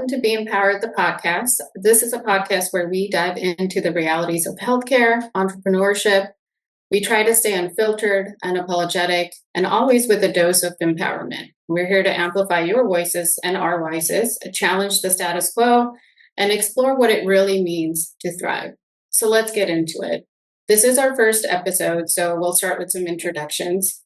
welcome to Be Empowered, the podcast. This is a podcast where we dive into the realities of healthcare, entrepreneurship. We try to stay unfiltered, unapologetic, and always with a dose of empowerment. We're here to amplify your voices and our voices, challenge the status quo, and explore what it really means to thrive. So let's get into it. This is our first episode, so we'll start with some introductions.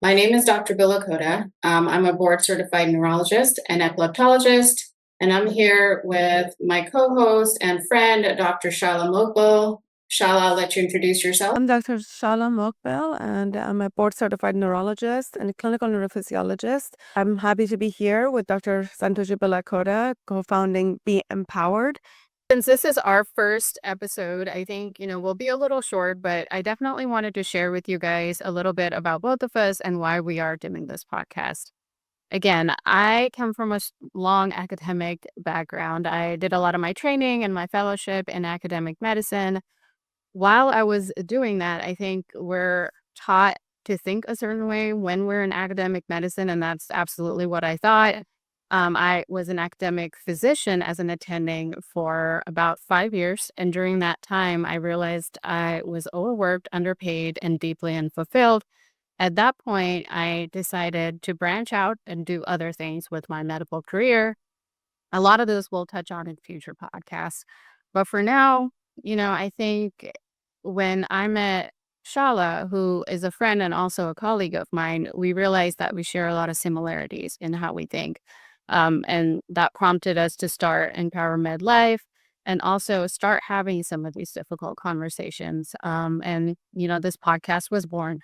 My name is Dr. Billakota. I'm a board certified neurologist and epileptologist, and I'm here with my co-host and friend, Dr. Shahla Moghbel. Shahla, I'll let you introduce yourself. I'm Dr. Shahla Moghbel, and I'm a board-certified neurologist and a clinical neurophysiologist. I'm happy to be here with Dr. Santoshi Billakota, co-founding Be Empowered. Since this is our first episode, I think, we'll be a little short, but I definitely wanted to share with you guys a little bit about both of us and why we are doing this podcast. Again, I come from a long academic background. I did a lot of my training and my fellowship in academic medicine. While I was doing that, I think we're taught to think a certain way when we're in academic medicine, and that's absolutely what I thought. I was an academic physician as an attending for about 5 years. And during that time, I realized I was overworked, underpaid, and deeply unfulfilled. At that point, I decided to branch out and do other things with my medical career. A lot of this we'll touch on in future podcasts. But for now, I think when I met Shahla, who is a friend and also a colleague of mine, we realized that we share a lot of similarities in how we think. And that prompted us to start Empowermedlife and also start having some of these difficult conversations. This podcast was born.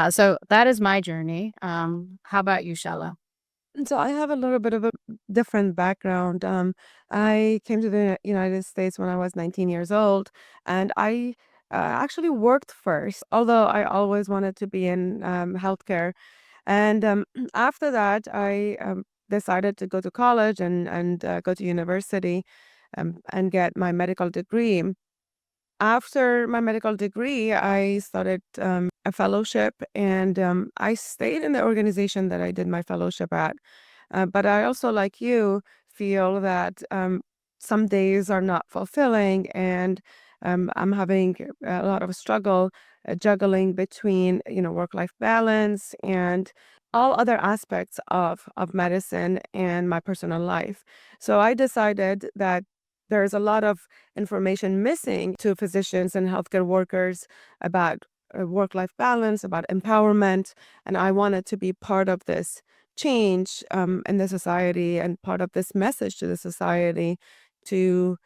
So that is my journey. How about you, Shahla? And so I have a little bit of a different background. I came to the United States when I was 19 years old, and I actually worked first, although I always wanted to be in healthcare. And after that, I decided to go to college and go to university and get my medical degree. After my medical degree, I started a fellowship, and I stayed in the organization that I did my fellowship at. But I also, like you, feel that some days are not fulfilling, and I'm having a lot of struggle juggling between, work-life balance and all other aspects of medicine and my personal life. So I decided that there's a lot of information missing to physicians and healthcare workers about work-life balance, about empowerment, and I wanted to be part of this change in the society and part of this message to the society to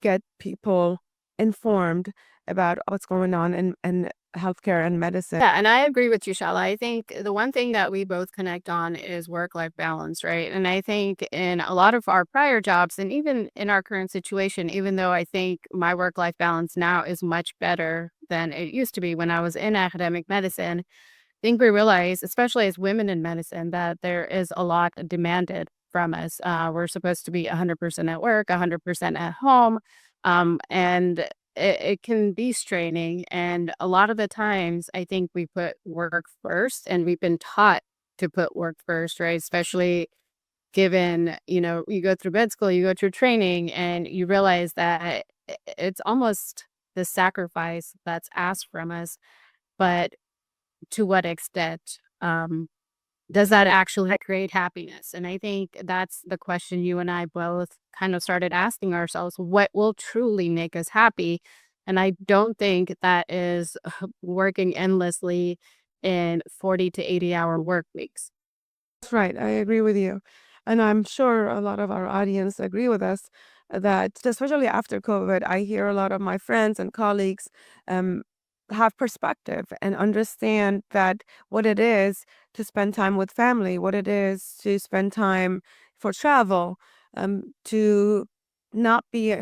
get people informed about what's going on in healthcare and medicine. Yeah, and I agree with you, Shala. I think the one thing that we both connect on is work-life balance, right? And I think in a lot of our prior jobs and even in our current situation, even though I think my work-life balance now is much better than it used to be when I was in academic medicine, I think we realize, especially as women in medicine, that there is a lot demanded from us. We're supposed to be 100% at work, 100% at home. And it can be straining. And a lot of the times, I think we put work first, and we've been taught to put work first, right? Especially given, you go through med school, you go through training, and you realize that it's almost the sacrifice that's asked from us. But to what extent does that actually create happiness? And I think that's the question you and I both kind of started asking ourselves: what will truly make us happy? And I don't think that is working endlessly in 40 to 80-hour work weeks. That's right. I agree with you. And I'm sure a lot of our audience agree with us that, especially after COVID, I hear a lot of my friends and colleagues um, have perspective and understand that what it is to spend time with family, what it is to spend time for travel, to not be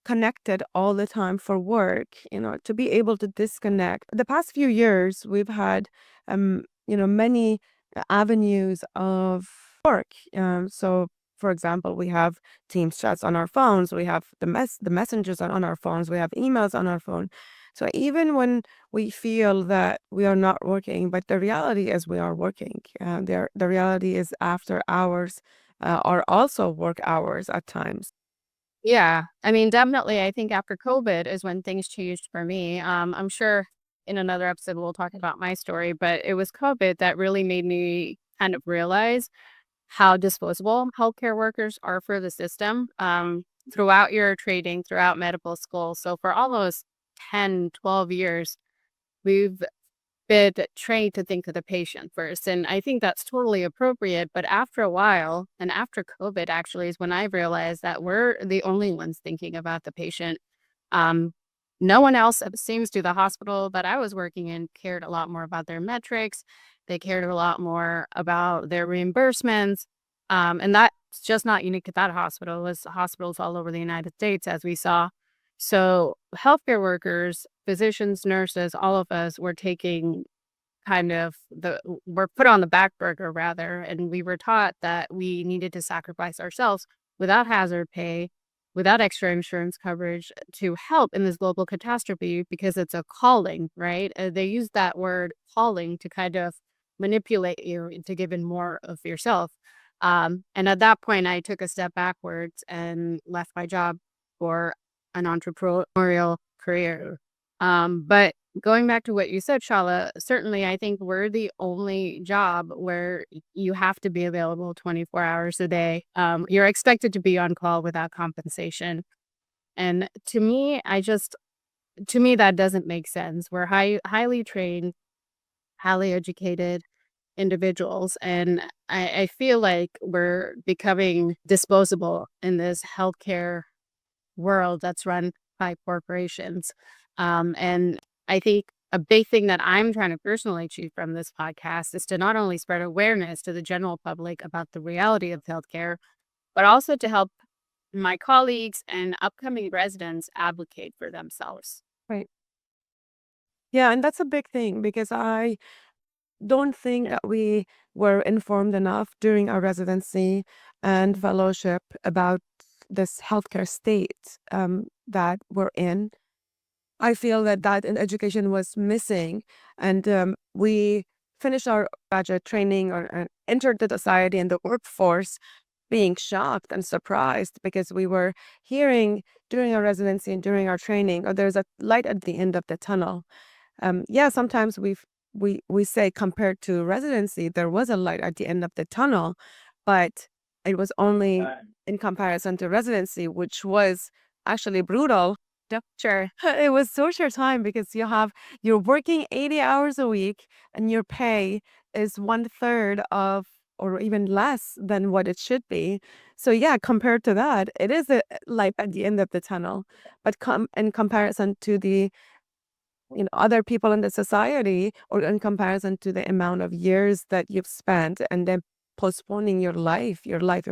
connected all the time for work, to be able to disconnect. The past few years, we've had, many avenues of work. So, for example, we have Teams chats on our phones, we have the messengers on our phones, we have emails on our phone. So even when we feel that we are not working, but the reality is we are working. The reality is after hours or also work hours at times. Yeah. I mean, definitely, I think after COVID is when things changed for me. I'm sure in another episode we'll talk about my story, but it was COVID that really made me kind of realize how disposable healthcare workers are for the system. Throughout your training, throughout medical school. So for almost 10, 12 years, we've been trained to think of the patient first. And I think that's totally appropriate. But after a while, and after COVID actually, is when I realized that we're the only ones thinking about the patient. Um, no one else, it seems, to the hospital that I was working in cared a lot more about their metrics. They cared a lot more about their reimbursements. And that's just not unique to that hospital. It was hospitals all over the United States, as we saw. So healthcare workers, physicians, nurses, all of us were taking kind of were put on the back burner rather, and we were taught that we needed to sacrifice ourselves without hazard pay, without extra insurance coverage to help in this global catastrophe because it's a calling, right? They use that word calling to kind of manipulate you into giving more of yourself. And at that point, I took a step backwards and left my job for an entrepreneurial career. But going back to what you said, Shala, certainly I think we're the only job where you have to be available 24 hours a day. You're expected to be on call without compensation. And to me, that doesn't make sense. We're highly trained, highly educated individuals. And I feel like we're becoming disposable in this healthcare world that's run by corporations. And I think a big thing that I'm trying to personally achieve from this podcast is to not only spread awareness to the general public about the reality of healthcare, but also to help my colleagues and upcoming residents advocate for themselves. Right. Yeah, and that's a big thing because I don't think that we were informed enough during our residency and fellowship about this healthcare state that we're in. I feel that in education was missing, and we finished our graduate training or entered the society and the workforce being shocked and surprised because we were hearing during our residency and during our training, oh, there's a light at the end of the tunnel. Yeah, sometimes we say compared to residency, there was a light at the end of the tunnel, but it was only in comparison to residency, which was actually brutal. Sure. It was social time because you're working 80 hours a week and your pay is one third of or even less than what it should be. So yeah, compared to that, it is a light at the end of the tunnel. But in comparison to the other people in the society or in comparison to the amount of years that you've spent and then postponing your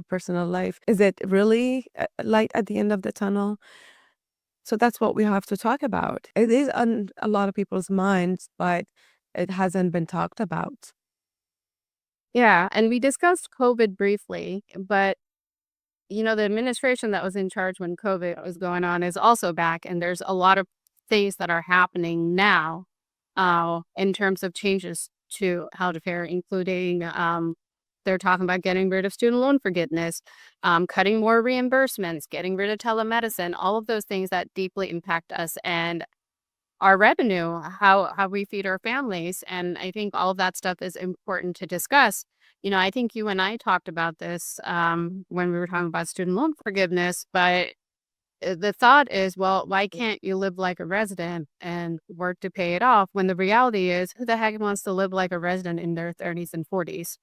personal life, is it really a light at the end of the tunnel? So that's what we have to talk about. It is on a lot of people's minds, but it hasn't been talked about. Yeah. And we discussed COVID briefly, but the administration that was in charge when COVID was going on is also back, and there's a lot of things that are happening now in terms of changes to healthcare, including they're talking about getting rid of student loan forgiveness, cutting more reimbursements, getting rid of telemedicine, all of those things that deeply impact us and our revenue, how we feed our families. And I think all of that stuff is important to discuss. I think you and I talked about this when we were talking about student loan forgiveness, but the thought is, well, why can't you live like a resident and work to pay it off? When the reality is, who the heck wants to live like a resident in their 30s and 40s?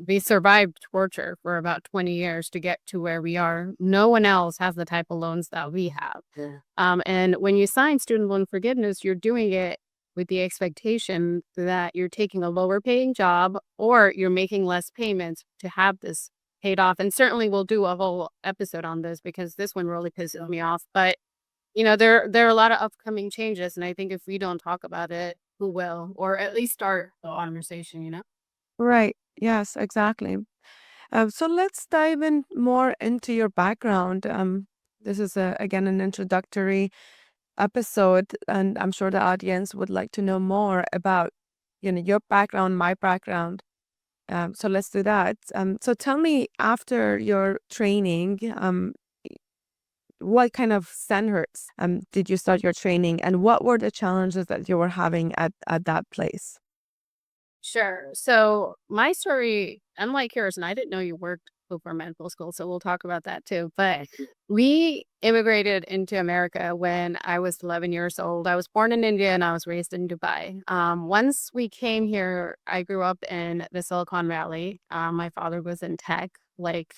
We survived torture for about 20 years to get to where we are. No one else has the type of loans that we have. Yeah. And when you sign student loan forgiveness, you're doing it with the expectation that you're taking a lower paying job or you're making less payments to have this paid off. And certainly we'll do a whole episode on this because this one really pisses me off. But there are a lot of upcoming changes, and I think if we don't talk about it, who will? Or at least start the conversation. Right. Yes, exactly. So let's dive in more into your background. This is again an introductory episode, and I'm sure the audience would like to know more about, your background, my background, So let's do that. So tell me, after your training, what kind of centers did you start your training, and what were the challenges that you were having at that place? Sure. So my story, unlike yours, and I didn't know you worked over medical school, so we'll talk about that too. But we immigrated into America when I was 11 years old. I was born in India and I was raised in Dubai. Once we came here, I grew up in the Silicon Valley. My father was in tech, like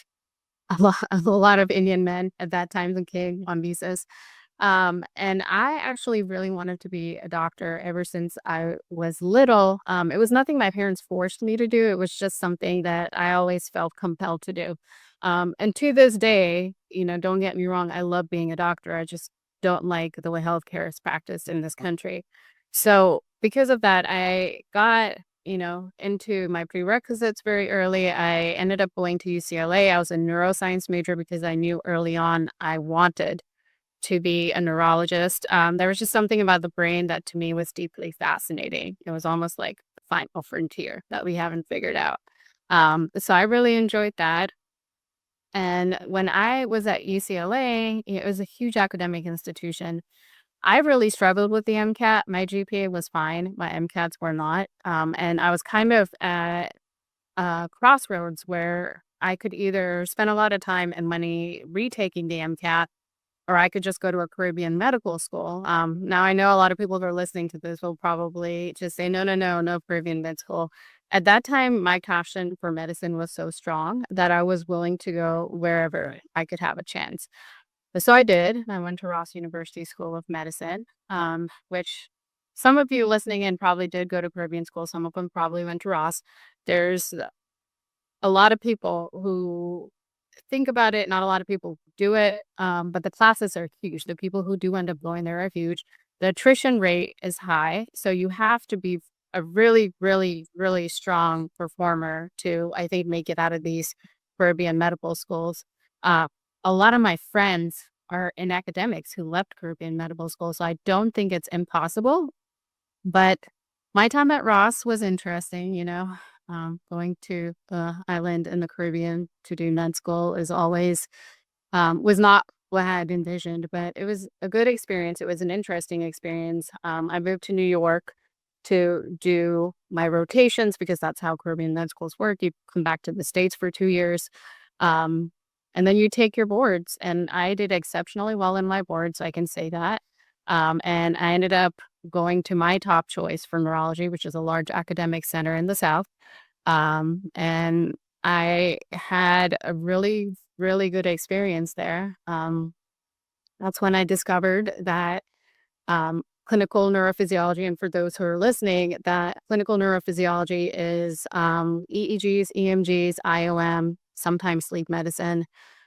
a lot of Indian men at that time that came on visas. And I actually really wanted to be a doctor ever since I was little. It was nothing my parents forced me to do. It was just something that I always felt compelled to do. And to this day, don't get me wrong, I love being a doctor. I just don't like the way healthcare is practiced in this country. So because of that, I got into my prerequisites very early. I ended up going to UCLA. I was a neuroscience major because I knew early on I wanted to be a neurologist. There was just something about the brain that to me was deeply fascinating. It was almost like the final frontier that we haven't figured out. So I really enjoyed that. And when I was at UCLA, it was a huge academic institution. I really struggled with the MCAT. My GPA was fine. My MCATs were not. And I was kind of at a crossroads where I could either spend a lot of time and money retaking the MCAT, or I could just go to a Caribbean medical school. Now I know a lot of people that are listening to this will probably just say, no, no, no, no Caribbean med school. At that time, my passion for medicine was so strong that I was willing to go wherever I could have a chance. So I did. I went to Ross University School of Medicine, which some of you listening in probably did go to Caribbean school. Some of them probably went to Ross. There's a lot of people who think about it. Not a lot of people do it, but the classes are huge. The people who do end up going there are huge. The attrition rate is high, so you have to be a really, really, really strong performer to, I think, make it out of these Caribbean medical schools. Uh, a lot of my friends are in academics who left Caribbean medical school, so I don't think it's impossible. But my time at Ross was interesting, going to the island in the Caribbean to do med school is always was not what I had envisioned, but it was a good experience. It was an interesting experience. I moved to New York to do my rotations because that's how Caribbean med schools work. You come back to the States for 2 years. Um, and then you take your boards. And I did exceptionally well in my boards, I can say that. And I ended up going to my top choice for neurology, which is a large academic center in the South. And I had a really, really good experience there. That's when I discovered that clinical neurophysiology, and for those who are listening, that clinical neurophysiology is EEGs, EMGs, IOM, sometimes sleep medicine.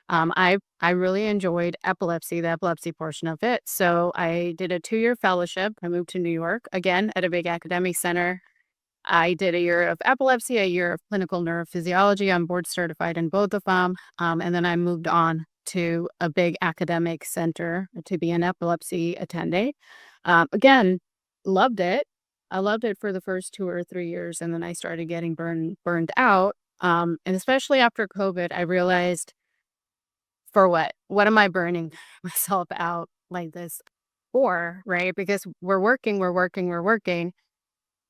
I really enjoyed epilepsy, the epilepsy portion of it. So I did a 2-year fellowship. I moved to New York, again, at a big academic center. I did a year of epilepsy, a year of clinical neurophysiology. I'm board certified in both of them. And then I moved on to a big academic center to be an epilepsy attending. Again, loved it. I loved it for the first 2 or 3 years, and then I started getting burned out. And especially after COVID, I realized, for what? What am I burning myself out like this for? Right? Because we're working, we're working, we're working.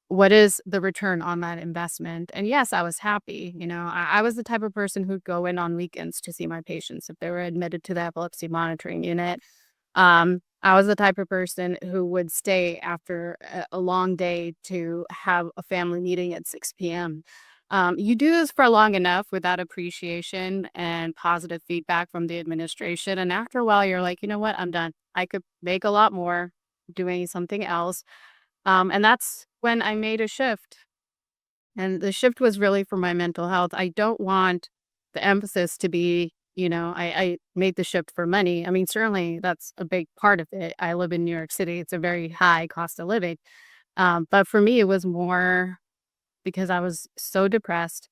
What is the return on that investment? And yes, I was happy. I was the type of person who'd go in on weekends to see my patients if they were admitted to the epilepsy monitoring unit. I was the type of person who would stay after a long day to have a family meeting at 6 p.m. You do this for long enough without appreciation and positive feedback from the administration. And after a while, you're like, you know what? I'm done. I could make a lot more doing something else. And that's when I made a shift. And the shift was really for my mental health. I don't want the emphasis to be, I made the shift for money. I mean, certainly that's a big part of it. I live in New York City. It's a very high cost of living. But for me, it was more because I was so depressed.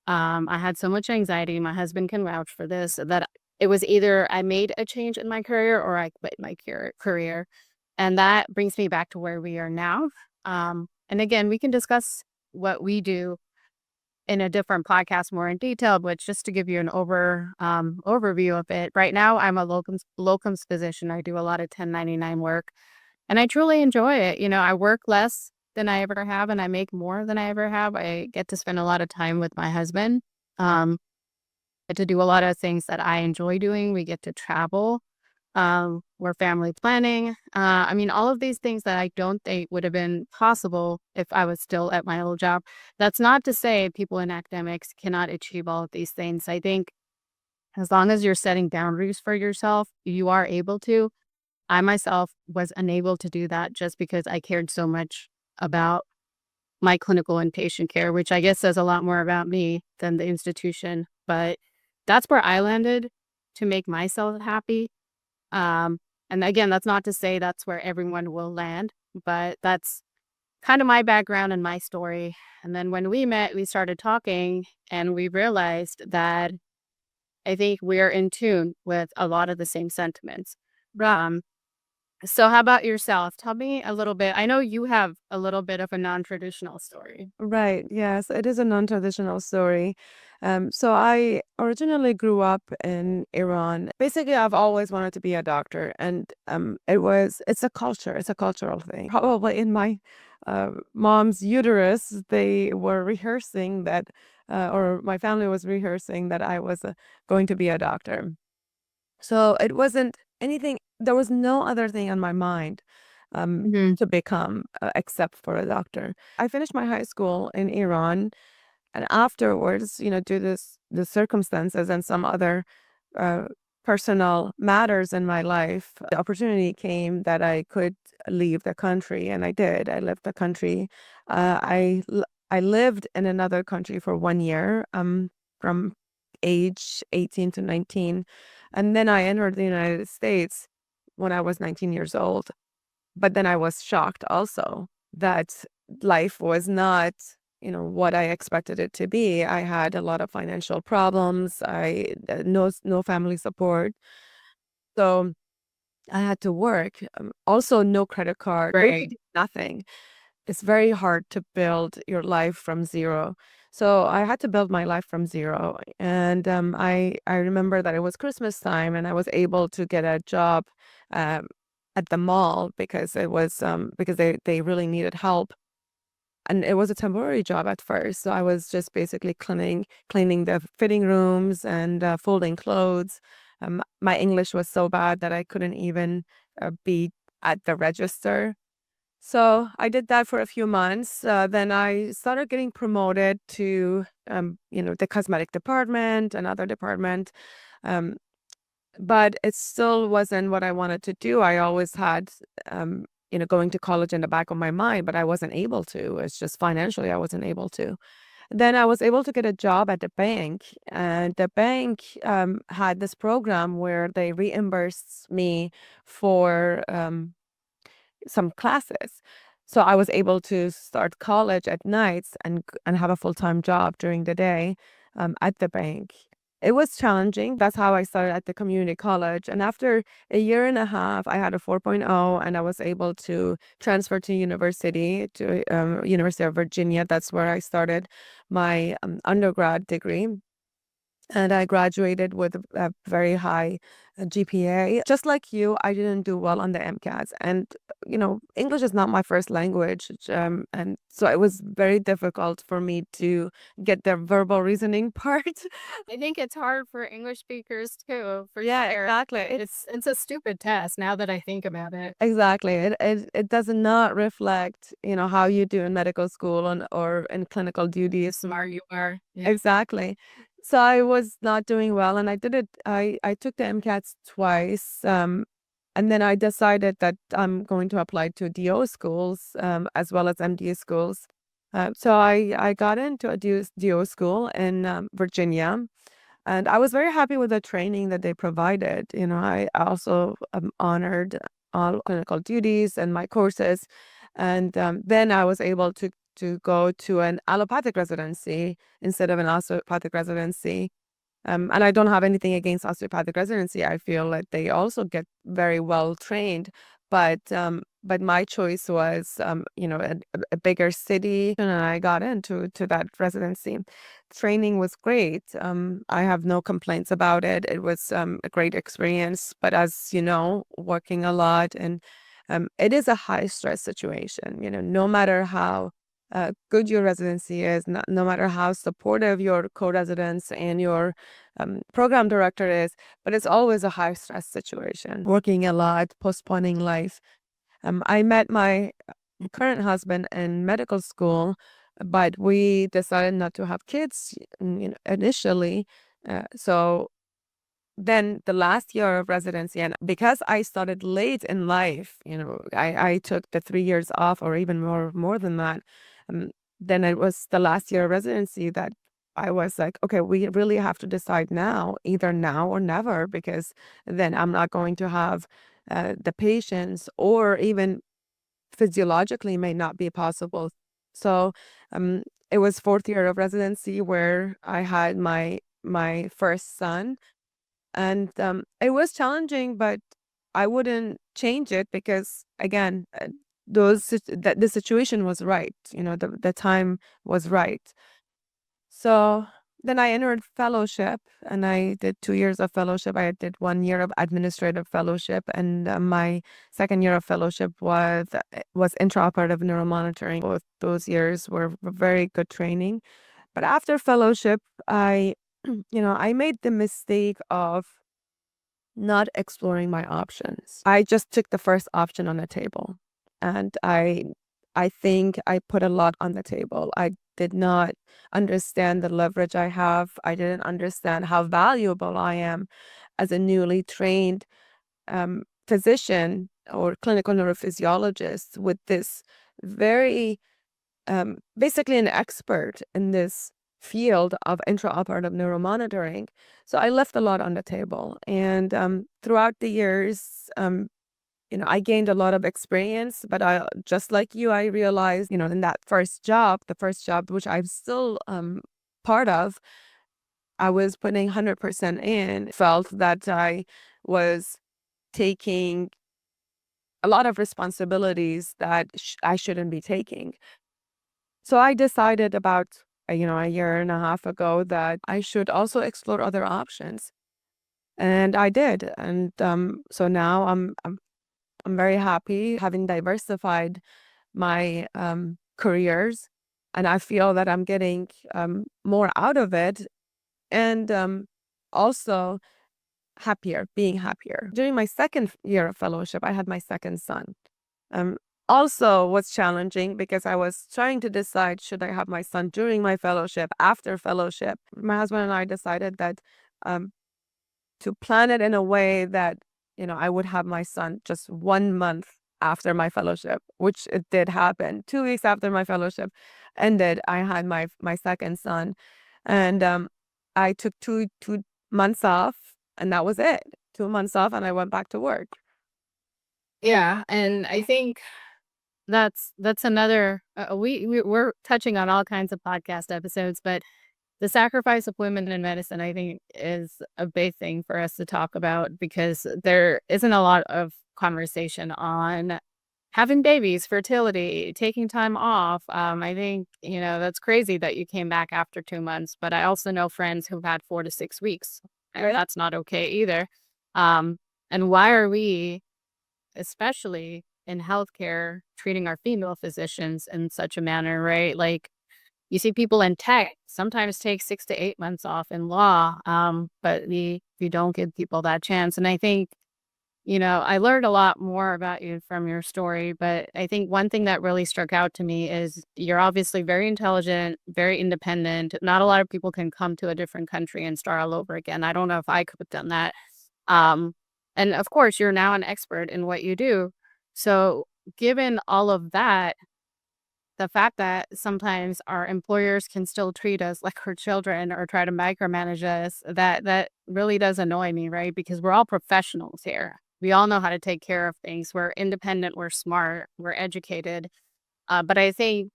I had so much anxiety. My husband can vouch for this, that it was either I made a change in my career or I quit my career. And that brings me back to where we are now. And again, we can discuss what we do in a different podcast more in detail, but just to give you an overview of it, right now I'm a locums physician. I do a lot of 1099 work, and I truly enjoy it. I work less than I ever have, and I make more than I ever have. I get to spend a lot of time with my husband. Get to do a lot of things that I enjoy doing. We get to travel. We're family planning. I mean, all of these things that I don't think would have been possible if I was still at my old job. That's not to say people in academics cannot achieve all of these things. I think as long as you're setting boundaries for yourself, you are able to. I myself was unable to do that just because I cared so much about my clinical and patient care, which I guess says a lot more about me than the institution. But that's where I landed to make myself happy. Um, and again, that's not to say that's where everyone will land, but that's kind of my background and my story. And then when we met, we started talking and we realized that I think we're in tune with a lot of the same sentiments. Um, so how about yourself? Tell me a little bit. I know you have a little bit of a non-traditional story. Right. Yes, it is a non-traditional story. So I originally grew up in Iran. Basically, I've always wanted to be a doctor, and it's a culture. It's a cultural thing. Probably in my mom's uterus, they were rehearsing that, or my family was rehearsing that I was going to be a doctor. So it wasn't anything. There was no other thing on my mind Hmm. to become except for a doctor. I finished my high school in Iran, and afterwards, due to the circumstances and some other uh, personal matters in my life, the opportunity came that I could leave the country, and I did. I left the country. I lived in another country for 1 year, from age 18 to 19, and then I entered the United States when I was 19 years old. But then I was shocked also that life was not, what I expected it to be. I had a lot of financial problems. I no family support. So I had to work. Also no credit card, Right. basically nothing. It's very hard to build your life from zero. So I had to build my life from zero. And I remember that it was Christmas time and I was able to get a job um, at the mall because because they really needed help. And it was a temporary job at first. So I was just basically cleaning the fitting rooms and folding clothes. My English was so bad that I couldn't even be at the register. So I did that for a few months. Then I started getting promoted to, the cosmetic department, another department. Um, but it still wasn't what I wanted to do. I always had, going to college in the back of my mind, but I wasn't able to. It's just financially, I wasn't able to. Then I was able to get a job at the bank, and the bank had this program where they reimbursed me for some classes. So I was able to start college at nights and have a full-time job during the day at the bank. It was challenging. That's how I started at the community college. And after a year and a half, I had a 4.0 and I was able to transfer to University of Virginia. That's where I started my undergrad degree. And I graduated with a very high GPA. Just like you, I didn't do well on the MCATs. And, English is not my first language. And so it was very difficult for me to get the verbal reasoning part. I think it's hard for English speakers too, for Yeah, sure. exactly. It's a stupid test now that I think about it. Exactly. It does not reflect, how you do in medical school or in clinical How duties. smart you are. Yeah. Exactly. So I was not doing well and I took the MCATs twice. And then I decided that I'm going to apply to DO schools, as well as MD schools. So I got into a DO school in Virginia, and I was very happy with the training that they provided. I also honored all clinical duties and my courses. And then I was able to go to an allopathic residency instead of an osteopathic residency. And I don't have anything against osteopathic residency. I feel like they also get very well trained. but my choice was, a bigger city, and I got into that residency. Training was great. I have no complaints about it. It was a great experience. But as you know, working a lot, and it is a high stress situation. No matter how good your residency is, no matter how supportive your co-residents and your program director is, but it's always a high stress situation. Working a lot, postponing life. I met my current husband in medical school, but we decided not to have kids, initially. So then the last year of residency, and because I started late in life, I took the 3 years off, or even more than that. Um, then it was the last year of residency that I was like, okay, we really have to decide now, either now or never, because then I'm not going to have the patience, or even physiologically may not be possible. So um, it was fourth year of residency where I had my first son, and it was challenging, but I wouldn't change it because, again, that the situation was right. The time was right. So then I entered fellowship, and I did 2 years of fellowship. I did 1 year of administrative fellowship, and my second year of fellowship was intraoperative neuromonitoring. Both those years were very good training. But after fellowship, I I made the mistake of not exploring my options. I just took the first option on the table. And I think I put a lot on the table. I did not understand the leverage I have. I didn't understand how valuable I am as a newly trained physician or clinical neurophysiologist with this very basically an expert in this field of intraoperative neuromonitoring. So I left a lot on the table. And throughout the years, I gained a lot of experience, but just like you, I realized, in that the first job, which I'm still part of, I was putting 100% in, felt that I was taking a lot of responsibilities that I shouldn't be taking. So I decided about a year and a half ago that I should also explore other options, and I did. And so now I'm very happy having diversified my careers, and I feel that I'm getting more out of it, and also being happier. During my second year of fellowship, I had my second son. Um, Also was challenging because I was trying to decide, should I have my son during my fellowship, after fellowship. My husband and I decided that um, to plan it in a way that, I would have my son just 1 month after my fellowship, which it did happen. 2 weeks after my fellowship ended, I had my second son. And I took two months off, and that was it. 2 months off, and I went back to work. Yeah, and I think that's another we're touching on all kinds of podcast episodes, but the sacrifice of women in medicine, I think, is a big thing for us to talk about because there isn't a lot of conversation on having babies, fertility, taking time off. I think, that's crazy that you came back after 2 months, but I also know friends who've had 4 to 6 weeks. And that's not okay either. Um, and why are we, especially in healthcare, treating our female physicians in such a manner, right? Like, you see people in tech sometimes take 6 to 8 months off in law, but you don't give people that chance. And I think, I learned a lot more about you from your story, but I think one thing that really struck out to me is you're obviously very intelligent, very independent. Not a lot of people can come to a different country and start all over again. I don't know if I could have done that. Um, and of course, you're now an expert in what you do. So, given all of that, the fact that sometimes our employers can still treat us like our children or try to micromanage us, that really does annoy me, right? Because we're all professionals here. We all know how to take care of things. We're independent, we're smart, we're educated. But I think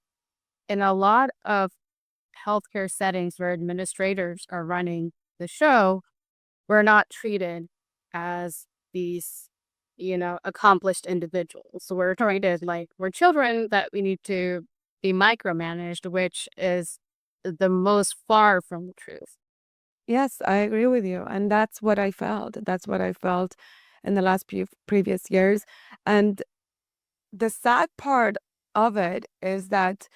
in a lot of healthcare settings where administrators are running the show, we're not treated as these accomplished individuals. So we're trying to we're children that we need to be micromanaged, which is the most far from the truth. Yes, I agree with you. And that's what I felt. That's what I felt in the last previous years. And the sad part of it is that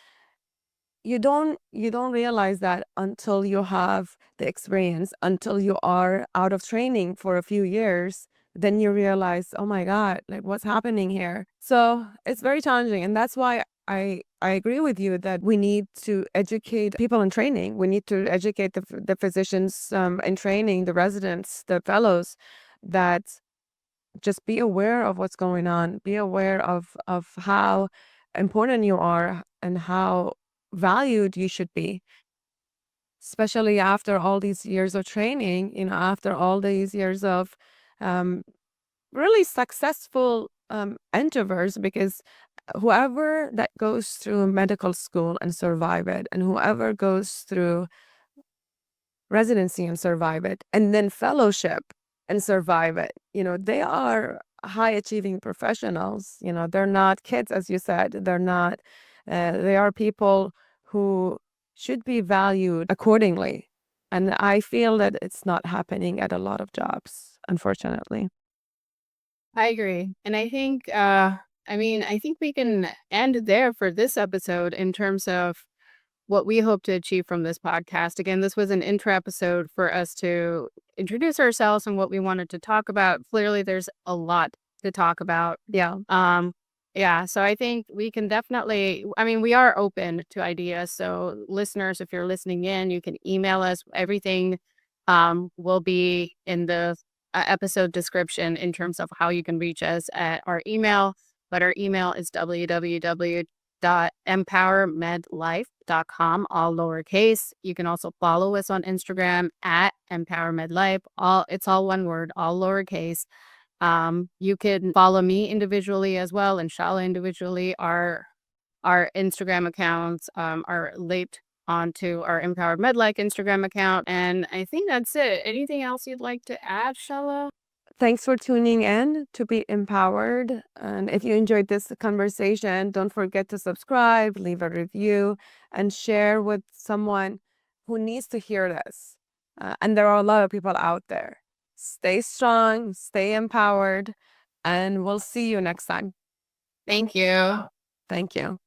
you don't realize that until you have the experience, until you are out of training for a few years, then you realize, oh my God, like what's happening here? So it's very challenging. And that's why I agree with you that we need to educate people in training. We need to educate the physicians in training, the residents, the fellows, that just be aware of what's going on, be aware of how important you are and how valued you should be, especially after all these years of training, after all these years of um, really successful endeavors, because whoever that goes through medical school and survive it, and whoever goes through residency and survive it, and then fellowship and survive it, they are high achieving professionals. They're not kids, as you said. They're not, they are people who should be valued accordingly. And I feel that it's not happening at a lot of jobs, unfortunately. I agree. And I think we can end there for this episode in terms of what we hope to achieve from this podcast. Again, this was an intro episode for us to introduce ourselves and what we wanted to talk about. Clearly, there's a lot to talk about. Yeah. Yeah, so I think we can definitely, we are open to ideas. So listeners, if you're listening in, you can email us. Everything will be in the episode description in terms of how you can reach us at our email. But our email is www.empowermedlife.com, all lowercase. You can also follow us on Instagram at Empowermedlife. It's all one word, all lowercase. You can follow me individually as well, and Shahla individually. Our Instagram accounts are linked onto our Empowered Medlife Instagram account. And I think that's it. Anything else you'd like to add, Shahla? Thanks for tuning in to be empowered. And if you enjoyed this conversation, don't forget to subscribe, leave a review, and share with someone who needs to hear this. And there are a lot of people out there. Stay strong, stay empowered, and we'll see you next time. Thank you. Thank you.